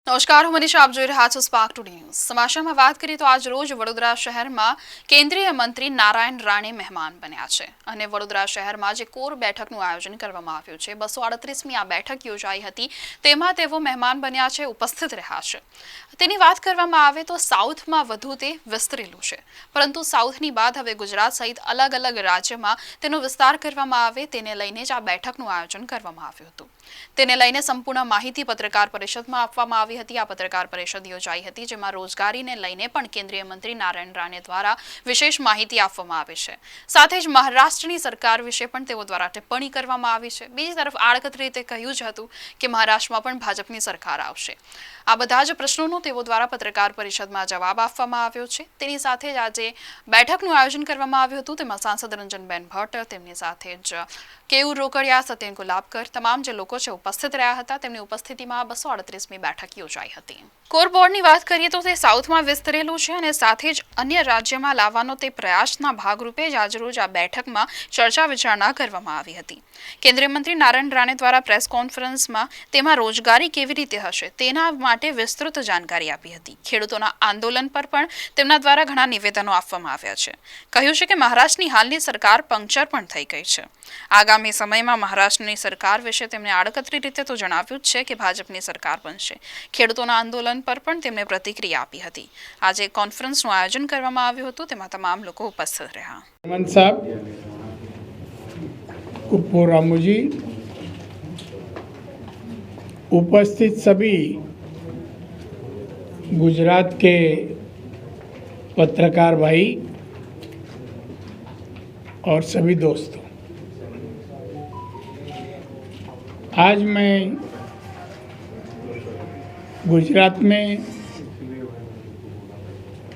નમસ્કાર, હું મનીષા, આપ જોઈ રહ્યા છો સ્પાર્ક ટુડે ન્યૂઝ। સમાચારમાં વાત કરીએ તો આજ રોજ વડોદરા શહેરમાં કેન્દ્રીય મંત્રી નારાયણ રાણે મહેમાન બન્યા છે અને વડોદરા શહેરમાં જે કોર બેઠકનું આયોજન કરવામાં આવ્યું છે 238મી આ બેઠક યોજાઈ હતી તેમાં તેઓ મહેમાન બન્યા છે, ઉપસ્થિત રહ્યા છે। તેની વાત કરવામાં આવે તો સાઉથમાં વધુ તે વિસ્તરેલું છે, પરંતુ સાઉથની બાદ હવે ગુજરાત સહિત અલગ અલગ રાજ્યમાં તેનો વિસ્તાર કરવામાં આવે તેને લઈને જ આ બેઠકનું આયોજન કરવામાં આવ્યું હતું। તેને લઈને સંપૂર્ણ માહિતી પત્રકાર પરિષદમાં આપવામાં આવી હતી। આ પત્રકાર પરિષદ યોજાઈ હતી જેમાં રોજગારીને લઈને પણ કેન્દ્રીય મંત્રી નારાયણ રાણે દ્વારા વિશેષ માહિતી આપવામાં આવી છે। સાથે જ મહારાષ્ટ્રની સરકાર વિશે પણ તેઓ દ્વારા ટિપ્પણી કરવામાં આવી છે। બીજી તરફ આડકત રીતે કહ્યું જ હતું કે મહારાષ્ટ્રમાં પણ ભાજપની સરકાર આવશે। આ બધા જ પ્રશ્નોનો તેઓ દ્વારા પત્રકાર પરિષદમાં જવાબ આપવામાં આવ્યો છે। તેની સાથે જ આજે બેઠકનું આયોજન કરવામાં આવ્યું હતું તેમાં સાંસદ રંજનબેન ભટ્ટ, તેમની સાથે જ કેયુર રોકડિયા, સત્યન ગુલાબકર તમામ જે લોકો છે ઉપસ્થિત રહ્યા હતા। તેમની ઉપસ્થિતિમાં 238મી બેઠક યોજાઈ હતી। કોર બોર્ડની વાત કરીએ તો તે સાઉથમાં વિસ્તરેલું છે અને સાથે જ અન્ય રાજ્યમાં લાવવાનો તે પ્રયાસના ભાગરૂપે જ આજરોજ આ બેઠકમાં ચર્ચા વિચારણા કરવામાં આવી હતી। કેન્દ્રીય મંત્રી નારાયણ રાણે દ્વારા પ્રેસ કોન્ફરન્સમાં તેમાં રોજગારી કેવી રીતે હશે તેના માટે વિસ્તૃત જાણકારી આપી હતી। ખેડૂતોના આંદોલન પર પણ તેમના દ્વારા ઘણા નિવેદનો આપવામાં આવ્યા છે। કહ્યું છે કે મહારાષ્ટ્રની હાલની સરકાર પંક્ચર પણ થઈ ગઈ છે। આગામી સમયમાં મહારાષ્ટ્રની સરકાર વિશે તેમણે આડકતરી રીતે તો જણાવ્યું જ છે કે ભાજપની સરકાર બનશે। ખેડૂતોના આંદોલન પર પણ તેમણે પ્રતિક્રિયા આપી હતી। આજે કોન્ફરન્સનું આયોજન કરવામાં આવ્યું હતું તેમાં તમામ લોકો ઉપસ્થિત રહ્યા। मन साहब, कुप्पू रामू जी, उपस्थित सभी गुजरात के पत्रकार भाई और सभी दोस्तों, आज मैं गुजरात में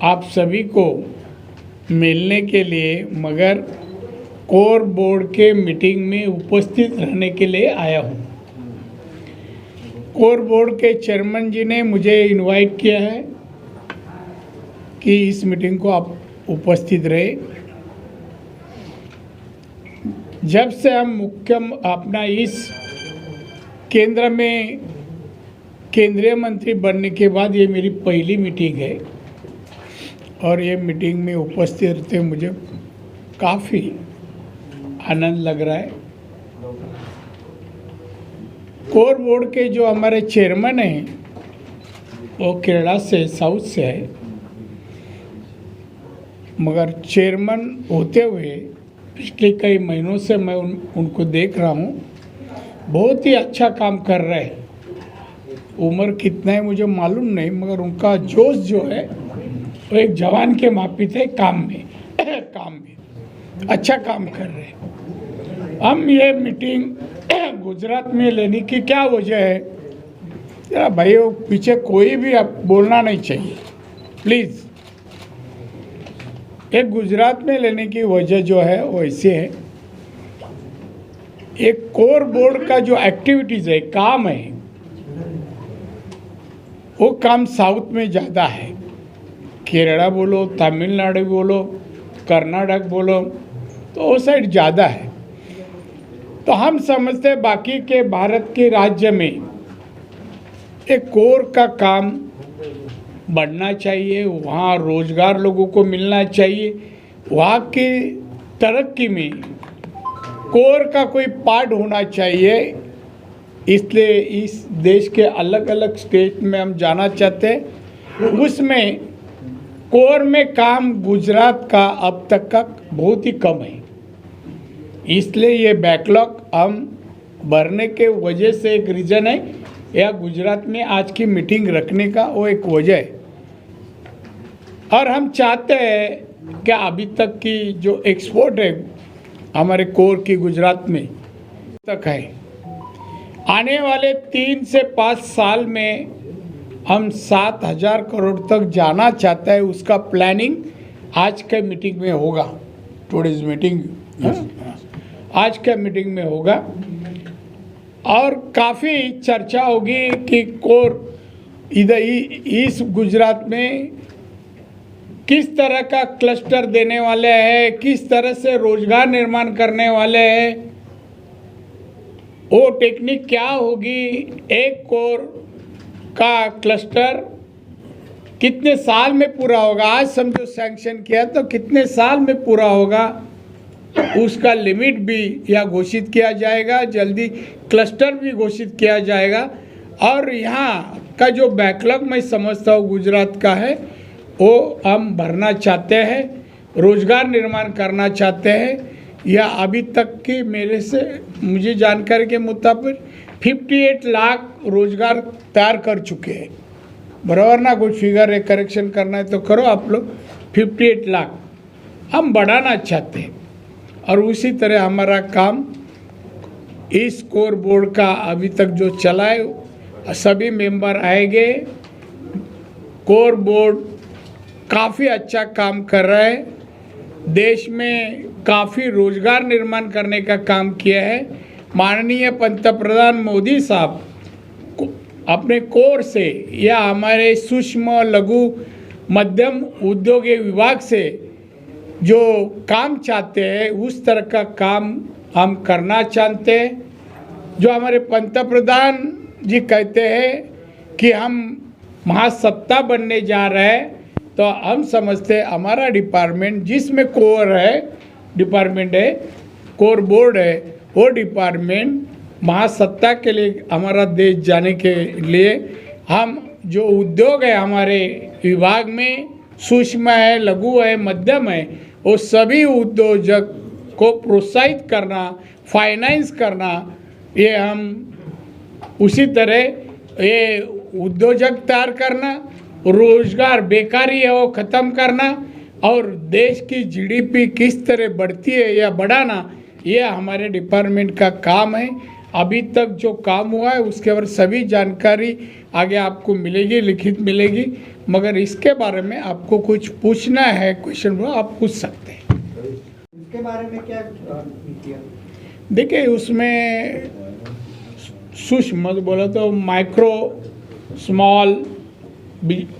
आप सभी को मिलने के लिए मगर कोर बोर्ड के मीटिंग में उपस्थित रहने के लिए आया हूँ। कोर बोर्ड के चेयरमैन जी ने मुझे इनवाइट किया है कि इस मीटिंग को आप उपस्थित रहे। जब से हम अपना इस केंद्र में केंद्रीय मंत्री बनने के बाद ये मेरी पहली मीटिंग है और ये मीटिंग में उपस्थित रहते मुझे काफ़ी आनंद लग रहा है। कोर बोर्ड के जो हमारे चेयरमैन हैं वो केरला से, साउथ से है, मगर चेयरमैन होते हुए पिछले कई महीनों से मैं उनको देख रहा हूँ, बहुत ही अच्छा काम कर रहे हैं। उम्र कितना है मुझे मालूम नहीं, मगर उनका जोश जो है वो एक जवान के मापित है। काम में अच्छा काम कर रहे हैं। हम ये मीटिंग गुजरात में लेने की क्या वजह है, जरा भाइयों पीछे कोई भी अब बोलना नहीं चाहिए प्लीज़। एक गुजरात में लेने की वजह जो है वो ऐसे है, एक कोर बोर्ड का जो एक्टिविटीज़ है, काम है, वो काम साउथ में ज़्यादा है। केरला बोलो, तमिलनाडु बोलो, कर्नाटक बोलो, तो वो साइड ज़्यादा है। तो हम समझते हैं बाकी के भारत के राज्य में एक कोर का काम बढ़ना चाहिए, वहाँ रोजगार लोगों को मिलना चाहिए, वहाँ की तरक्की में कोर का कोई पार्ट होना चाहिए। इसलिए इस देश के अलग अलग स्टेट में हम जाना चाहते हैं। उसमें कोर में काम गुजरात का अब तक का बहुत ही कम है, इसलिए ये बैकलॉग हम भरने के वजह से एक रीज़न है, या गुजरात में आज की मीटिंग रखने का वो एक वजह है। और हम चाहते हैं कि अभी तक की जो एक्सपोर्ट है हमारे कोर की गुजरात में तक है, आने वाले 3 से 5 साल में हम 7,000 करोड़ तक जाना चाहते हैं। उसका प्लानिंग आज के मीटिंग में होगा। टुडेज मीटिंग आज के मीटिंग में होगा और काफ़ी चर्चा होगी कि कोर इधर इस गुजरात में किस तरह का क्लस्टर देने वाले हैं, किस तरह से रोजगार निर्माण करने वाले हैं, वो टेक्निक क्या होगी, एक कोर का क्लस्टर कितने साल में पूरा होगा, आज समझो सैंक्शन किया तो कितने साल में पूरा होगा, उसका लिमिट भी या घोषित किया जाएगा, जल्दी क्लस्टर भी घोषित किया जाएगा। और यहाँ का जो बैकलॉग मैं समझता हूँ गुजरात का है, वो हम भरना चाहते हैं, रोजगार निर्माण करना चाहते हैं। या अभी तक की मेरे से मुझे जानकारी के मुताबिक 58 लाख रोजगार तैयार कर चुके हैं, बराबर ना? कुछ फिगर है, करेक्शन करना है तो करो आप लोग। 58 लाख हम बढ़ाना चाहते हैं। और उसी तरह हमारा काम इस कोर बोर्ड का अभी तक जो चला है, सभी मेंबर आएंगे। कोर बोर्ड काफ़ी अच्छा काम कर रहा है, देश में काफ़ी रोजगार निर्माण करने का काम किया है। माननीय पंतप्रधान मोदी साहब अपने कोर से या हमारे सूक्ष्म लघु मध्यम उद्योग विभाग से जो काम चाहते हैं उस तरह का काम हम करना चाहते हैं। जो हमारे पंतप्रधान जी कहते हैं कि हम महासत्ता बनने जा रहे हैं, तो हम समझते हैं हमारा डिपार्टमेंट जिसमें कोर है, डिपार्टमेंट है, कोर बोर्ड है, वो डिपार्टमेंट महासत्ता के लिए हमारा देश जाने के लिए हम जो उद्योग है हमारे विभाग में, सूक्ष्म है, लघु है, मध्यम है, वो सभी उद्योजक को प्रोत्साहित करना, फाइनेंस करना, ये हम उसी तरह ये उद्योजक तैयार करना, रोजगार बेकारी है वो ख़त्म करना और देश की जीडीपी किस तरह बढ़ती है या बढ़ाना, ये हमारे डिपार्टमेंट का काम है। अभी तक जो काम हुआ है उसके बारे सभी जानकारी आगे आपको मिलेगी, लिखित मिलेगी। मगर इसके बारे में आपको कुछ पूछना है, क्वेश्चन आप पूछ सकते हैं। इसके बारे में क्या किया? देखिए उसमें सूक्ष्म बोला तो माइक्रो स्मॉल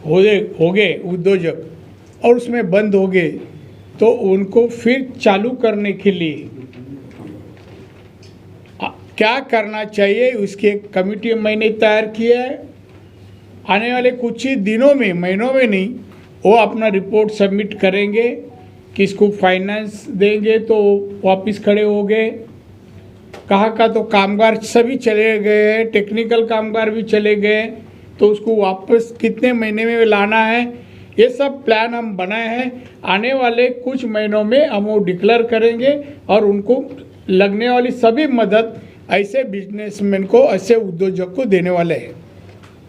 हो गए उद्योजक और उसमें बंद हो गए, तो उनको फिर चालू करने के लिए क्या करना चाहिए उसकी एक कमेटी मैंने तैयार किया है। आने वाले कुछ ही दिनों में, महीनों में नहीं, वो अपना रिपोर्ट सबमिट करेंगे, किसको फाइनेंस देंगे तो वापस खड़े हो गए, कहाँ का तो कामगार सभी चले गए, टेक्निकल कामगार भी चले गए, तो उसको वापस कितने महीने में लाना है, ये सब प्लान हम बनाए हैं। आने वाले कुछ महीनों में हम वो डिक्लेयर करेंगे और उनको लगने वाली सभी मदद ऐसे बिजनेसमैन को, ऐसे उद्योजक को देने वाले हैं।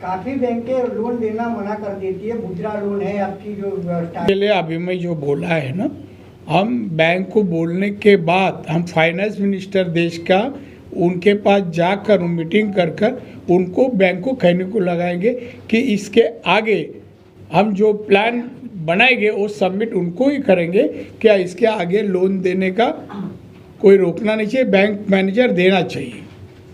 काफी बैंकें लोन देना मना कर देती है, मुद्रा लोन है आपकी जो के लिए अभी मैं जो बोला है ना, हम बैंक को बोलने के बाद हम फाइनेंस मिनिस्टर देश का उनके पास जाकर मीटिंग कर कर उनको बैंक को कहने को लगाएंगे कि इसके आगे हम जो प्लान बनाएंगे वो सबमिट उनको ही करेंगे, क्या इसके आगे लोन देने का कोई रोकना नहीं चाहिए, बैंक मैनेजर देना चाहिए,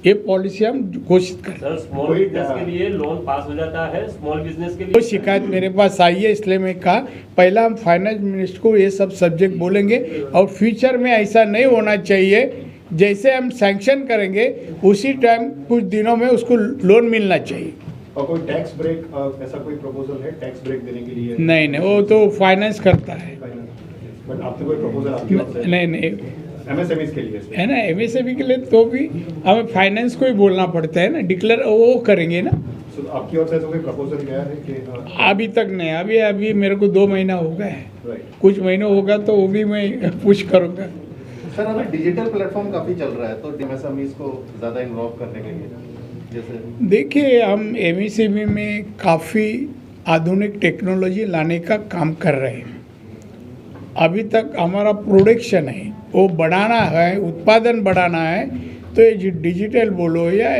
ये पॉलिसी हम घोषित करें। सर स्मॉल बिजनेस के लिए लोन पास हो जाता है, स्मॉल बिजनेस के लिए कोई शिकायत मेरे पास आई है, इसलिए मैं कहा पहला हम फाइनेंस मिनिस्टर को ये सब सब्जेक्ट बोलेंगे और फ्यूचर में ऐसा नहीं होना चाहिए, जैसे हम सैंक्शन करेंगे उसी टाइम कुछ दिनों में उसको लोन मिलना चाहिए। और कोई टैक्स ब्रेक ऐसा कोई प्रपोजल है टैक्स ब्रेक देने के लिए? नहीं, वो तो फाइनेंस करता है। बट आपने कोई प्रपोजल आपकी ओर से? नहीं एमएसएमई के लिए है ना, एमएसएमई के लिए तो भी हमें फाइनेंस को ही बोलना पड़ता है ना, डिक्लेयर वो करेंगे ना। So, आपकी ओर से तो कोई प्रपोजल गया है कि अभी तक नहीं, अभी मेरे को 2 महीना हो गए हैं, राइट। कुछ महीने होगा तो वो भी मैं पुश करूँगा। सर अभी डिजिटल प्लेटफॉर्म काफ़ी चल रहा है, तो एमएसएमईज को ज़्यादा इन्वॉल्व करने के लिए जैसे देखिए हम एमएसएमई में काफ़ी आधुनिक टेक्नोलॉजी लाने का काम कर रहे हैं। अभी तक हमारा प्रोडक्शन है वो बढ़ाना है, उत्पादन बढ़ाना है, तो ये जो डिजिटल बोलो या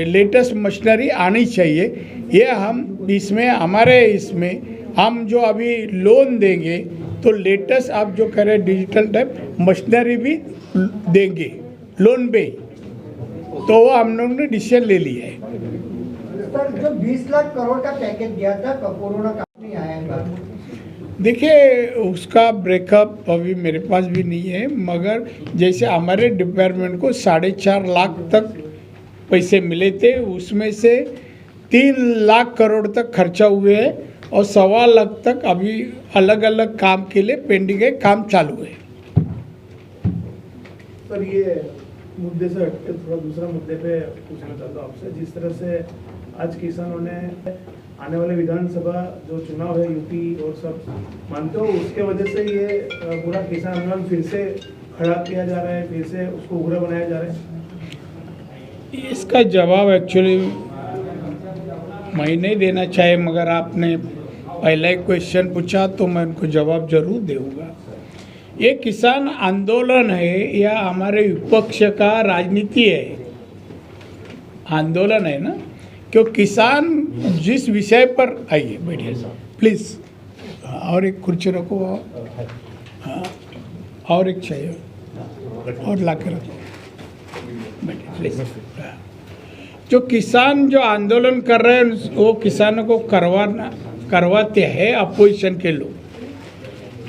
लेटेस्ट मशीनरी आनी चाहिए। ये हम इसमें हमारे इसमें हम जो अभी लोन देंगे तो लेटेस्ट आप जो करें डिजिटल टाइप मशीनरी भी देंगे लोन पे, तो वो हम लोगों ने डिसीजन ले लिया है। सर जो 20 लाख करोड़ का पैकेज दिया था कोरोना का नहीं आया है, देखिए उसका ब्रेकअप अभी मेरे पास भी नहीं है, मगर जैसे हमारे डिपार्टमेंट को 4.5 लाख तक पैसे मिले थे, उसमें से 3 लाख करोड़ तक खर्चा हुए हैं और 1.25 लाख तक अभी अलग अलग काम के लिए पेंडिंग है, काम चालू है। सर ये मुद्दे से हटके थोड़ा दूसरा मुद्दे पे पूछना चाहता हूँ आपसे। जिस तरह से आज किसानों ने आने वाले विधानसभा जो चुनाव है यूपी और सब मानते हो उसके वजह से ये पूरा किसान आंदोलन फिर से खड़ा किया जा रहा है, फिर से उसको उग्र बनाया जा रहा है? इसका जवाब एक्चुअली मैं नहीं देना चाहिए, मगर आपने पहला एक क्वेश्चन पूछा तो मैं उनको जवाब जरूर दूंगा। ये किसान आंदोलन है या हमारे विपक्ष का राजनीति है? आंदोलन है ना, क्यों किसान जिस विषय पर आइए बैठिए प्लीज़, और एक कुर्सी रखो, हाँ और एक चाहिए और ला के रखो, बैठिए प्लीज़। जो किसान जो आंदोलन कर रहे हैं वो किसानों को करवाते हैं अपोजिशन के लोग।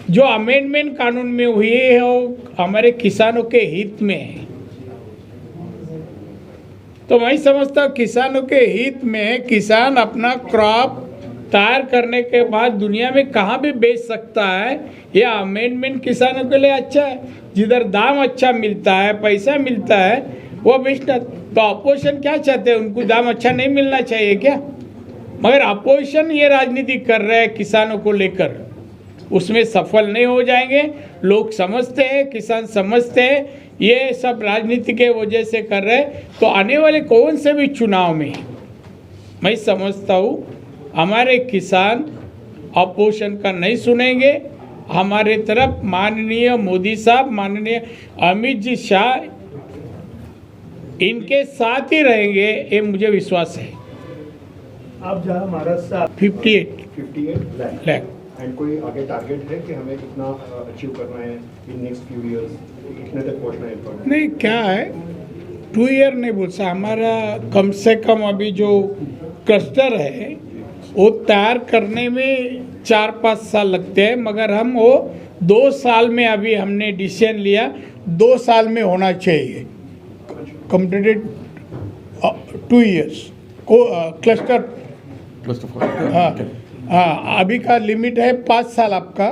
जो अमेंडमेंट कानून में हुई है वो हमारे किसानों के हित में है। तो मैं समझता हूँ किसानों के हित में किसान अपना क्रॉप तैयार करने के बाद दुनिया में कहाँ भी बेच सकता है। यह अमेंडमेंट किसानों के लिए अच्छा है, जिधर दाम अच्छा मिलता है, पैसा मिलता है वो बेचना। तो अपोजिशन क्या चाहते हैं, उनको दाम अच्छा नहीं मिलना चाहिए क्या? मगर अपोजिशन ये राजनीति कर रहे हैं किसानों को लेकर, उसमें सफल नहीं हो जाएंगे। लोग समझते हैं, किसान समझते हैं ये सब राजनीति के वजह से कर रहे हैं। तो आने वाले कौन से भी चुनाव में मैं समझता हूँ हमारे किसान अपोजिशन का नहीं सुनेंगे। हमारे तरफ माननीय मोदी साहब, माननीय अमित जी शाह इनके साथ ही रहेंगे, ये मुझे विश्वास है। आप जहाँ महाराष्ट्र 58 लाख एंड कोई आगे टारगेट है कि हमें कितना अचीव करना है इन नेक्स्ट फ्यू इयर्स, कितने तक पहुंचना है इनको? नहीं, क्या है 2 ईयर नहीं बोल सकता, हमारा कम से कम अभी जो क्लस्टर है वो तैयार करने में 4-5 साल लगते हैं, मगर हम वो 2 साल में अभी हमने डिसीजन लिया 2 साल में होना चाहिए कंप्लीटेड 2 इयर्स को क्लस्टर। हाँ, अभी का लिमिट है 5 साल आपका,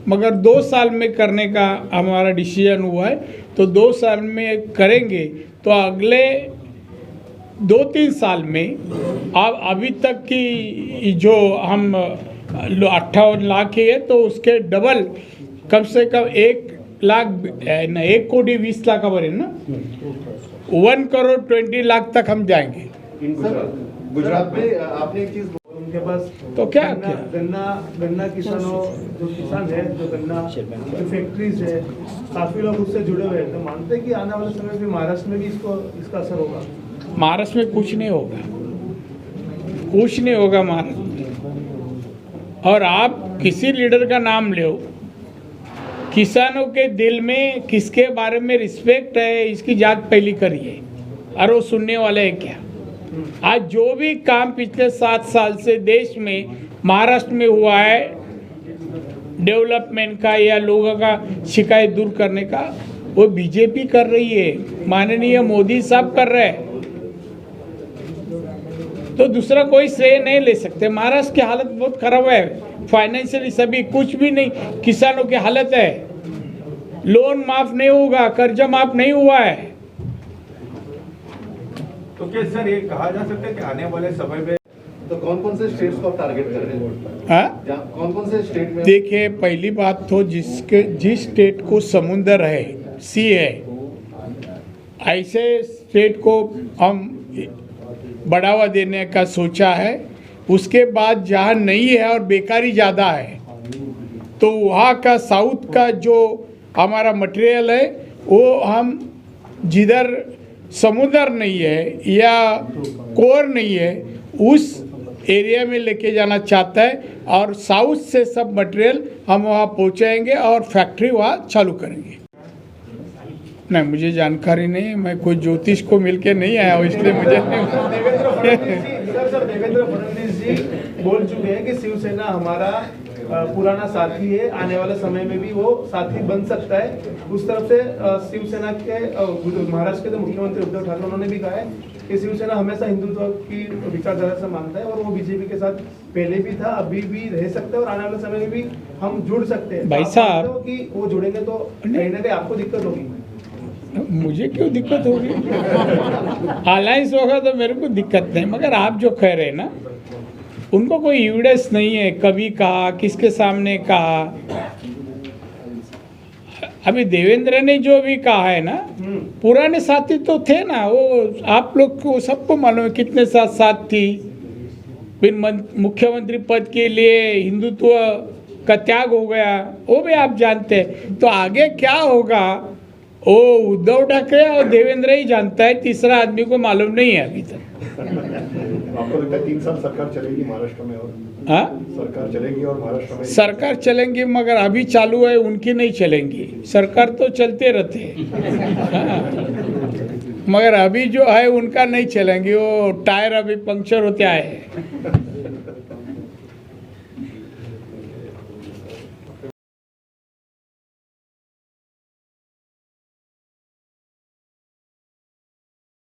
मगर 2 साल में करने का हमारा डिसीजन हुआ है। तो 2 साल में करेंगे तो अगले 2-3 साल में अब अभी तक की जो हम 58 लाख है तो उसके डबल कम से कम 1 कोटी 20 लाख खबर है ना, 1 करोड़ 20 लाख तक हम जाएंगे। गुजरात में आपने एक चीज उनके पास तो क्या गन्ना किसानों जो किसान है, जो गन्ना जो फैक्ट्रीज है, काफी लोग उससे जुड़े हुए हैं। तो मानते हैं कि आने वाले समय में महाराष्ट्र में भी इसका असर होगा? महाराष्ट्र में कुछ नहीं होगा, कुछ नहीं होगा महाराष्ट्र में। और आप किसी लीडर का नाम लो, किसानों के दिल में किसके बारे में रिस्पेक्ट है इसकी जांच पहली करिए, और वो सुनने वाले हैं क्या? आज जो भी काम पिछले 7 साल से देश में महाराष्ट्र में हुआ है डेवलपमेंट का या लोगों का शिकायत दूर करने का, वो बीजेपी कर रही है, माननीय मोदी साहब कर रहे हैं। तो दूसरा कोई श्रेय नहीं ले सकते। महाराष्ट्र की हालत बहुत खराब है, फाइनेंशियली सभी कुछ भी नहीं। किसानों की हालत है, लोन माफ नहीं होगा, कर्जा माफ नहीं हुआ है। तो क्या सर ये कहा जा सकता है कि आने वाले समय में तो कौन से स्टेट्स को टारगेट कर रहे हैं? हाँ, कौन से स्टेट में? देखिए, पहली बात तो जिस स्टेट को समुंदर है, सी है, ऐसे स्टेट को हम बढ़ावा देने का सोचा है। उसके बाद जहाँ नहीं है और बेकारी ज़्यादा है तो वहाँ का साउथ का जो हमारा मटेरियल है वो हम जिधर समुद्र नहीं है या कोर नहीं है उस एरिया में लेके जाना चाहता है, और साउथ से सब मटेरियल हम वहाँ पहुँचाएंगे और फैक्ट्री वहाँ चालू करेंगे। नहीं, मुझे जानकारी नहीं है, मैं कोई ज्योतिष को मिलके नहीं आया हूँ, इसलिए मुझे देवेंद्र फडणवीस जी बोल चुके हैं कि शिवसेना हमारा पुराना साथी है, आने वाले समय में भी वो साथी बन सकता है। उस तरफ से शिवसेना के महाराष्ट्र के मुख्यमंत्री उद्धव ठाकरे उन्होंने भी कहा है कि शिवसेना हमेशा हिंदुत्व की विचारधारा से मानता है और वो बीजेपी के साथ पहले भी था, अभी भी रह सकते हैं और आने वाले समय में भी हम जुड़ सकते हैं। भाई आप साहब, मानते हो कि वो जुड़ेंगे तो कहीं ना कहीं आपको दिक्कत होगी? मुझे क्यों दिक्कत होगी? अलायंस होगा तो मेरे को दिक्कत नहीं, मगर आप जो कह रहे हैं ना, उनको कोई एविडेंस नहीं है, कभी कहा, किसके सामने कहा। अभी देवेंद्र ने जो भी कहा है ना, पुराने साथी तो थे ना, वो आप लोग को सबको मालूम है कितने साथ थी। फिर मुख्यमंत्री पद के लिए हिंदुत्व का त्याग हो गया, वो भी आप जानते हैं। तो आगे क्या होगा वो उद्धव ठाकरे और देवेंद्र ही जानता है, तीसरा आदमी को मालूम नहीं है अभी तक। आपको लगता है 3 साल सरकार चलेगी महाराष्ट्र में? और हाँ, सरकार चलेगी और महाराष्ट्र में सरकार चलेंगी, मगर अभी चालू है उनकी नहीं चलेंगी। सरकार तो चलते रहते हैं, हाँ। मगर अभी जो है उनका नहीं चलेंगी, वो टायर अभी पंक्चर होते आए हैं।